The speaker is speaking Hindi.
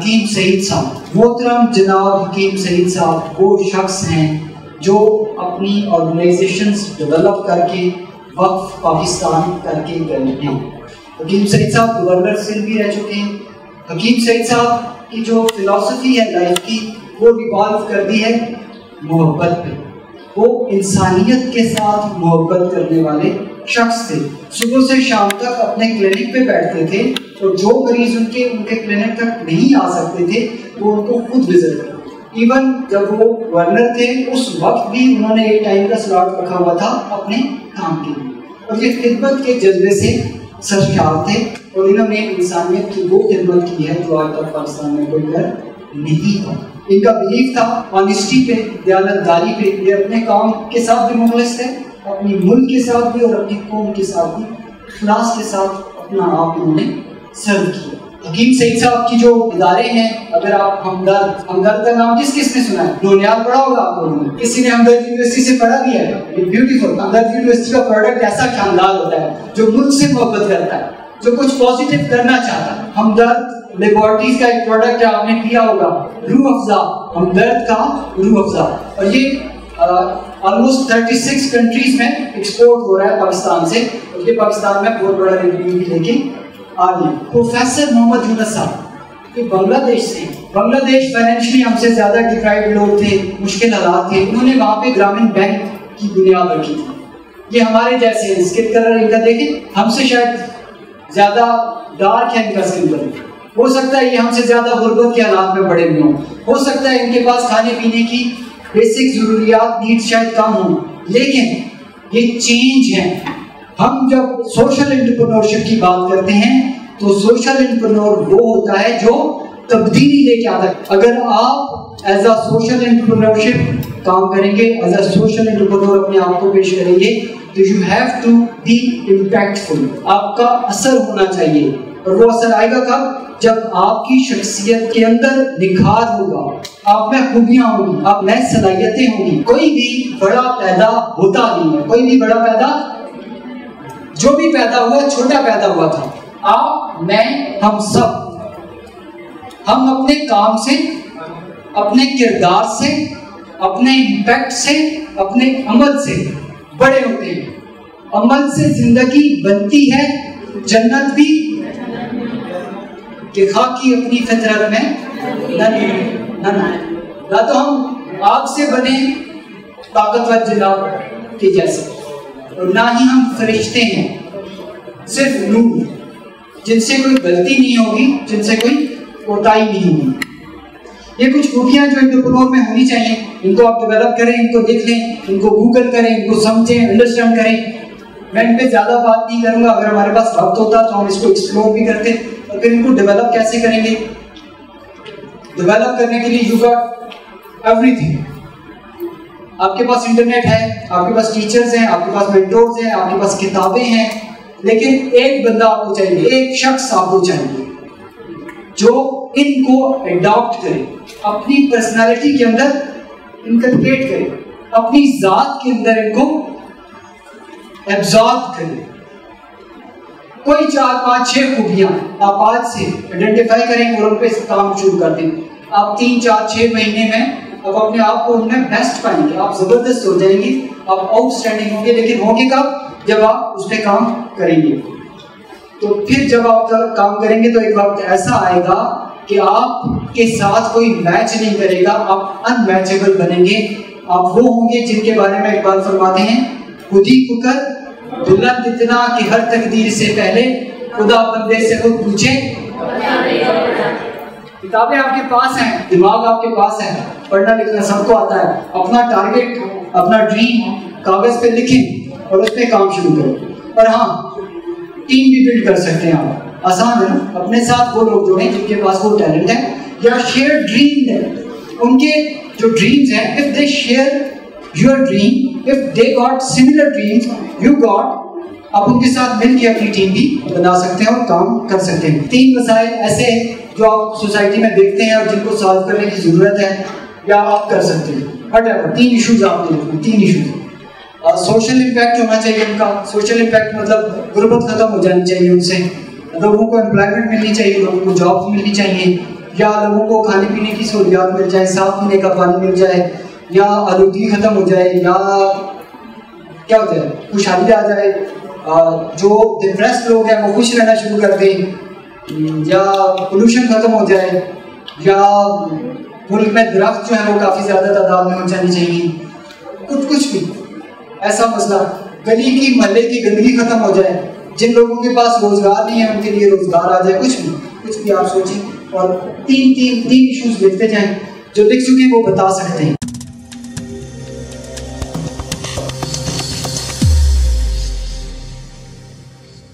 हकीम सईद साहब, मोहतरम जनाब हकीम सईद साहब वो शख्स हैं जो अपनी ऑर्गेनाइजेशंस डेवलप करके वक्फ पाकिस्तान करके गए हैं। हकीम सईद साहब गवर्नर सिंध भी रह चुके हैं। हकीम सईद साहब की जो फिलॉसफी है लाइफ की वो रिवॉल्व करती है मोहब्बत पे। वो इंसानियत के साथ मोहब्बत करने वाले शख्स थे। सुबह से शाम तक अपने क्लिनिक पे बैठते थे और जो मरीज उनके क्लिनिक तक नहीं आ सकते थे वो उनको खुद विजिट करते। इवन जब वो गवर्नर थे उस वक्त भी उन्होंने एक टाइम का स्लॉट रखा हुआ था अपने काम के लिए, और ये खिदमत के जज्बे से सरशार थे और इन्होंने इंसानियत की वो खिदमत की है जो आज तक पाकिस्तान में कोई कर नहीं था। इनका बिलीफ था ऑनेस्टी पे, दयानतदारी पे। ये अपने काम के साथ भी मुखलिस थे, अपनी मुल्क के साथ भी और अपनी कौम के साथ भी इखलास के साथ अपना आप इन्होंने सर्व किया। हकीम सईद साहब की जो इदारे हैं, अगर आप हमदर्द का नाम किस किस ने सुना है? नोनियाल पढ़ा होगा आप लोगों ने, किसी ने हमदर्द यूनिवर्सिटी से पढ़ा भी है। ब्यूटीफुल। हमदर्द यूनिवर्सिटी का प्रोडक्ट ऐसा शानदार होता है जो मुल्क से मोहब्बत करता है, जो कुछ पॉजिटिव करना चाहता है। हमदर्द लेबोरेटरीज का एक प्रोडक्ट है, आपने पिया होगा, रूह अफ़ज़ा, हमदर्द का रूह अफ़ज़ा, और ये ऑलमोस्ट 36 कंट्रीज में एक्सपोर्ट हो रहा है पाकिस्तान से, और ये पाकिस्तान में बहुत बड़ा रिव्यू भी लेके आ गया। प्रोफेसर मोहम्मद यूनुस साहब ये बांग्लादेश से, बांग्लादेश फाइनेंशियली हमसे ज्यादा डिप्राइव्ड लोग थे, मुश्किल हालात थे। उन्होंने वहाँ पे ग्रामीण बैंक की बुनियाद रखी थी। ये हमारे जैसे हैं, स्किन कलर इनका देखें, हमसे शायद ज्यादा डार्क है इनका स्किन कलर। हो सकता है ये हमसे ज्यादा गुर्बत के हालात में बड़े हुए हों, हो सकता है इनके पास खाने पीने की बेसिक जरूरियात नीड्स शायद कम हों, लेकिन ये चेंज है। हम जब सोशल एंटरप्रेन्योरशिप की बात करते हैं तो सोशल एंटरप्रेन्योर वो होता है जो तब्दीली लेके आता है। अगर आप एज अ सोशल एंटरप्रेन्योरशिप काम करेंगे, एज अ सोशल एंटरप्रेन्योर अपने आप को पेश करेंगे, तो you have to be impactful. आपका असर होना चाहिए, और वो असर आएगा कब? जब आपकी शख्सियत के अंदर निखार होगा, आप में खूबियां होंगी, आप में सलाहियतें होंगी। कोई भी बड़ा पैदा होता नहीं है, कोई भी बड़ा पैदा, जो भी पैदा हुआ छोटा पैदा हुआ था। आप, मैं, हम सब, हम अपने काम से, अपने किरदार से, अपने इम्पैक्ट से, अपने अमल से बड़े होते हैं। अमल से जिंदगी बनती है, जन्नत भी कि खाकी अपनी फितरत में ना तो हम आग से बने ताकतवर जनाब के जैसे, और ना ही हम फरिश्ते हैं सिर्फ नूर, जिनसे कोई गलती नहीं होगी, जिनसे कोई कोताही नहीं होगी। ये कुछ खूबियां जो एंटरप्रेन्योर में होनी चाहिए, इनको आप डेवलप करें, इनको देख लें, इनको गूगल करें, इनको समझें, अंडरस्टैंड करें। मैं इन पे ज्यादा बात नहीं करूंगा, अगर हमारे पास वक्त होता तो हम इसको एक्सप्लोर भी करते। और फिर इनको डेवलप कैसे करेंगे? डेवलप करने के लिए यू गॉट एवरीथिंग। आपके पास इंटरनेट है, आपके पास टीचर्स हैं, आपके पास मेंटोर्स हैं, आपके पास किताबें हैं, लेकिन एक बंदा आपको चाहिए, एक शख्स आपको चाहिए जो इनको अडॉप्ट करे, अपनी पर्सनालिटी के अंदर इनकलकेट करे, अपनी जात के अंदर इनको एब्जॉर्ब करे। कोई 4, 5, 6 खूबियां आप आज से आइडेंटिफाई करें और उन पे काम शुरू कर दें। आप 3, 4, 6 महीने में अब अपने आप को उनमें बेस्ट पाएंगे, आप जबरदस्त हो जाएंगे, आप आउटस्टैंडिंग होंगे। लेकिन होंगे कब? जब आप उस पर काम करेंगे। तो फिर जब आप काम करेंगे तो एक वक्त ऐसा आएगा कि आपके साथ कोई मैच नहीं करेगा, आप अनमैचेबल बनेंगे। आप वो होंगे जिनके बारे में इकबाल फरमाते हैं, खुद ही पुकार बुलंद इतना कि हर तकदीर से पहले खुदा बंदे से खुद पूछे। किताबें आपके पास हैं, दिमाग आपके पास है, पढ़ना लिखना सबको आता है। अपना टारगेट, अपना ड्रीम कागज पे लिखें और उस पर काम शुरू करें। और हाँ, टीम भी बिल्ड कर सकते हैं आप, आसान है ना। अपने साथ वो लोग जोड़ें जिनके पास वो टैलेंट है या शेयर ड्रीम है। उनके जो ड्रीम्स हैं, if they share your dream, if they got similar dreams you got, आप उनके साथ मिलकर अपनी टीम भी बना सकते हैं और काम कर सकते हैं। 3 मसाइल ऐसे हैं जो आप सोसाइटी में देखते हैं और जिनको सॉल्व करने की जरूरत है या आप कर सकते हैं। वट 3 इशूज आपने लिखे, 3 इशूज। सोशल इम्पैक्ट होना चाहिए उनका। सोशल इम्पैक्ट मतलब गुर्बत खत्म हो जानी चाहिए उनसे, लोगों को एम्प्लॉयमेंट मिलनी चाहिए, लोगों को जॉब्स मिलनी चाहिए, या लोगों को खाने पीने की सहूलियात मिल जाए, साफ पीने का पानी मिल जाए, या आलूगी ख़त्म हो जाए, या क्या हो जाए, खुशहाली आ जाए, जो डिप्रेस्ड लोग हैं वो खुश रहना शुरू कर दें, या पोल्यूशन ख़त्म हो जाए, या मुल्क में दरख्त जो है वो काफ़ी ज़्यादा तादाद में हो जानी चाहिए, कुछ भी ऐसा मसला, गली की महल्ले की गंदगी ख़त्म हो जाए, जिन लोगों के पास रोज़गार नहीं है उनके लिए रोज़गार आ जाए, कुछ भी आप सोचें और तीन इश्यूज लिखते जाएं, जो लिख चुके हैं वो बता सकते हैं।